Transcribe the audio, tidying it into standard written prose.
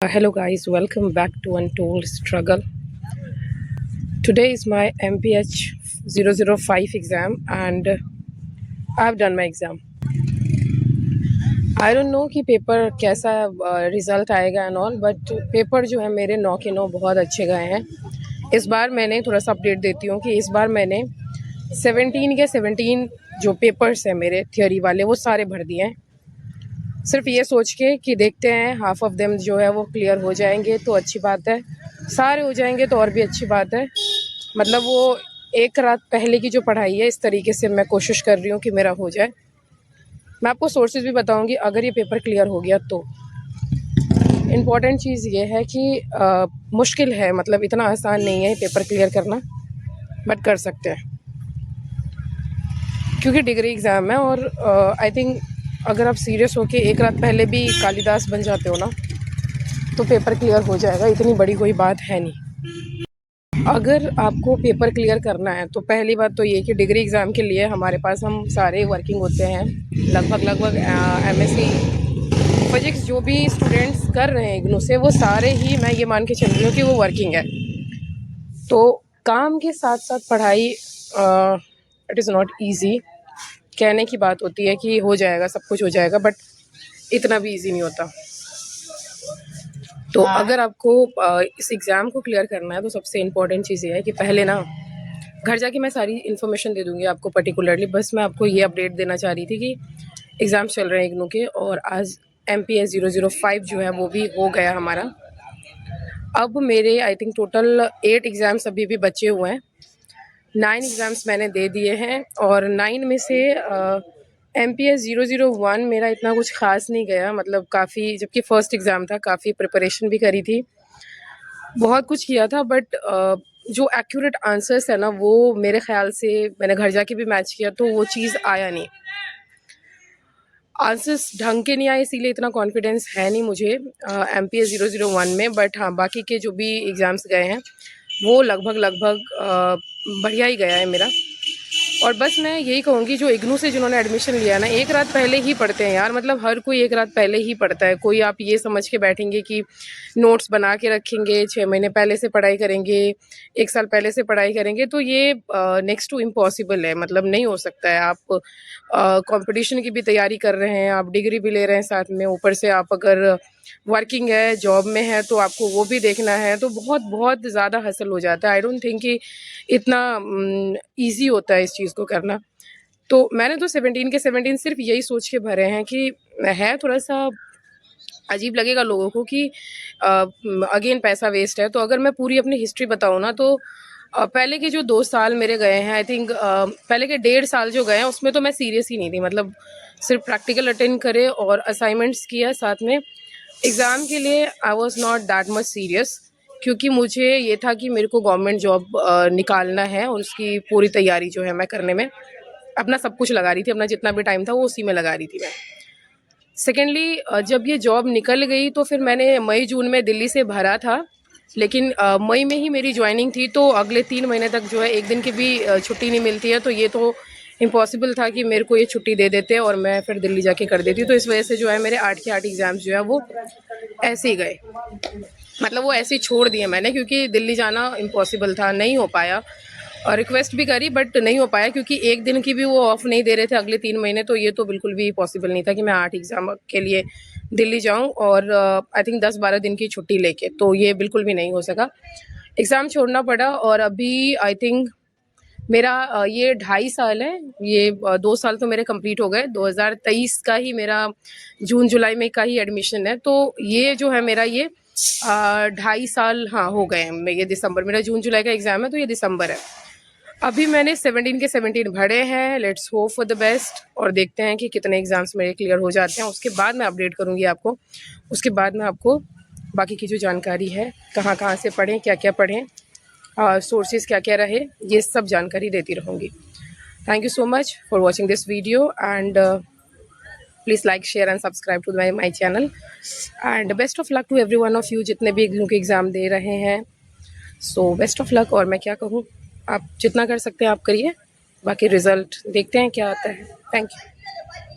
Hello guys, welcome back to Untold Struggle. Today is my MPH 005 exam and I've done my exam. I don't know कि paper कैसा result आएगा and all, but paper जो है मेरे 9 के 9 बहुत अच्छे गए हैं। इस बार मैंने थोड़ा सा अपडेट देती हूँ कि इस बार मैंने 17 के 17 जो पेपर्स हैं मेरे थियोरी वाले वो सारे भर दिए हैं, सिर्फ ये सोच के कि देखते हैं हाफ ऑफ देम जो है वो क्लियर हो जाएंगे तो अच्छी बात है, सारे हो जाएंगे तो और भी अच्छी बात है। मतलब वो एक रात पहले की जो पढ़ाई है इस तरीके से मैं कोशिश कर रही हूँ कि मेरा हो जाए। मैं आपको सोर्सेज भी बताऊँगी अगर ये पेपर क्लियर हो गया तो। इम्पॉर्टेंट चीज़ ये है कि मुश्किल है, मतलब इतना आसान नहीं है पेपर क्लियर करना, बट कर सकते हैं क्योंकि डिग्री एग्ज़ाम है। और आई थिंक अगर आप सीरियस हो के एक रात पहले भी कालिदास बन जाते हो ना तो पेपर क्लियर हो जाएगा, इतनी बड़ी कोई बात है नहीं। अगर आपको पेपर क्लियर करना है तो पहली बात तो ये कि डिग्री एग्ज़ाम के लिए हमारे पास हम सारे वर्किंग होते हैं, लगभग एमएससी फिजिक्स जो भी स्टूडेंट्स कर रहे हैं इग्नू से वो सारे ही, मैं ये मान के चल रही हूँ कि वो वर्किंग है। तो काम के साथ साथ पढ़ाई इट इज़ नॉट ईजी। कहने की बात होती है कि हो जाएगा, सब कुछ हो जाएगा, बट इतना भी ईजी नहीं होता। तो अगर आपको इस एग्ज़ाम को क्लियर करना है तो सबसे इम्पॉर्टेंट चीज़ ये है कि पहले ना घर जाके मैं सारी इन्फॉर्मेशन दे दूँगी आपको पर्टिकुलरली, बस मैं आपको ये अपडेट देना चाह रही थी कि एग्ज़ाम्स चल रहे हैं इग्नू के और आज MPH 005 जो है वो भी हो गया हमारा। अब मेरे आई थिंक टोटल 8 एग्ज़ाम्स अभी भी बचे हुए हैं। 9 एग्ज़ाम्स मैंने दे दिए हैं और 9 में से MPH 001 मेरा इतना कुछ ख़ास नहीं गया, मतलब काफ़ी, जबकि फ़र्स्ट एग्ज़ाम था, काफ़ी प्रिपरेशन भी करी थी, बहुत कुछ किया था, बट जो एक्यूरेट आंसर्स है ना वो मेरे ख़्याल से मैंने घर जाके भी मैच किया तो वो चीज़ आया नहीं, आंसर्स ढंग के नहीं आए, इसीलिए इतना कॉन्फिडेंस है नहीं मुझे MPH 001 में। बट हाँ, बाकी के जो भी एग्ज़ाम्स गए हैं वो लगभग बढ़िया ही गया है मेरा। और बस मैं यही कहूँगी जो इग्नू से जिन्होंने एडमिशन लिया ना, एक रात पहले ही पढ़ते हैं यार, मतलब हर कोई एक रात पहले ही पढ़ता है। कोई आप ये समझ के बैठेंगे कि नोट्स बना के रखेंगे, 6 महीने पहले से पढ़ाई करेंगे, 1 साल पहले से पढ़ाई करेंगे, तो ये नेक्स्ट टू इम्पॉसिबल है, मतलब नहीं हो सकता है। आप कंपटीशन की भी तैयारी कर रहे हैं, आप डिग्री भी ले रहे हैं साथ में, ऊपर से आप अगर वर्किंग है, जॉब में है, तो आपको वो भी देखना है, तो बहुत बहुत ज़्यादा हसल हो जाता है। आई डोंट थिंक कि इतना ईजी होता है इस चीज़ को करना। तो मैंने तो 17 के 17 सिर्फ यही सोच के भरे हैं कि है थोड़ा सा अजीब लगेगा लोगों को कि अगेन पैसा वेस्ट है। तो अगर मैं पूरी अपनी हिस्ट्री बताऊँ ना तो पहले के जो 2 साल मेरे गए हैं, आई थिंक पहले के 1.5 साल जो गए हैं उसमें तो मैं सीरियस ही नहीं थी, मतलब सिर्फ प्रैक्टिकल अटेंड करे और असाइनमेंट्स किया साथ में। एग्ज़ाम के लिए I was not that much serious, क्योंकि मुझे ये था कि मेरे को गवर्नमेंट जॉब निकालना है और उसकी पूरी तैयारी जो है मैं करने में अपना सब कुछ लगा रही थी, अपना जितना भी टाइम था वो उसी में लगा रही थी मैं। सेकेंडली जब ये जॉब निकल गई तो फिर मैंने मई जून में दिल्ली से भरा था, लेकिन मई में ही मेरी ज्वाइनिंग थी, तो अगले 3 महीने तक जो है एक दिन की भी छुट्टी नहीं मिलती है, तो ये तो इम्पॉसिबल था कि मेरे को ये छुट्टी दे देते और मैं फिर दिल्ली जाके कर देती। तो इस वजह से जो है मेरे 8 के 8 एग्ज़ाम्स जो है वो ऐसे ही गए, मतलब वो ऐसे ही छोड़ दिए मैंने, क्योंकि दिल्ली जाना इम्पॉसिबल था, नहीं हो पाया। और रिक्वेस्ट भी करी बट नहीं हो पाया, क्योंकि एक दिन की भी वो ऑफ नहीं दे रहे थे अगले 3 महीने, तो ये तो बिल्कुल भी पॉसिबल नहीं था कि मैं 8 एग्ज़ाम के लिए दिल्ली जाऊं और आई थिंक 10-12 दिन की छुट्टी लेके, तो ये बिल्कुल भी नहीं हो सका। एग्ज़ाम छोड़ना पड़ा और अभी आई थिंक मेरा ये 2.5 साल है, ये 2 साल तो मेरे कंप्लीट हो गए। 2023 का ही मेरा जून जुलाई में का ही एडमिशन है, तो ये जो है मेरा ये 2.5 साल हाँ हो गए हैं। ये दिसंबर, मेरा जून जुलाई का एग्ज़ाम है तो ये दिसंबर है। अभी मैंने 17 के 17 भरे हैं, let's hope for the best, और देखते हैं कि कितने एग्ज़ाम्स मेरे क्लियर हो जाते हैं, उसके बाद मैं अपडेट करूँगी आपको। उसके बाद मैं आपको बाकी की जो जानकारी है, कहाँ कहाँ से पढ़ें, क्या क्या पढ़ें, सोर्सेज क्या क्या रहे, ये सब जानकारी देती रहूँगी। Thank you so much for watching this video and please like share and subscribe to my channel and best of luck to every one of you जितने भी इग्नू के एग्ज़ाम दे रहे हैं। सो बेस्ट ऑफ लक, और मैं क्या कहूँ, आप जितना कर सकते हैं आप करिए, बाकी रिज़ल्ट देखते हैं क्या आता है। Thank you.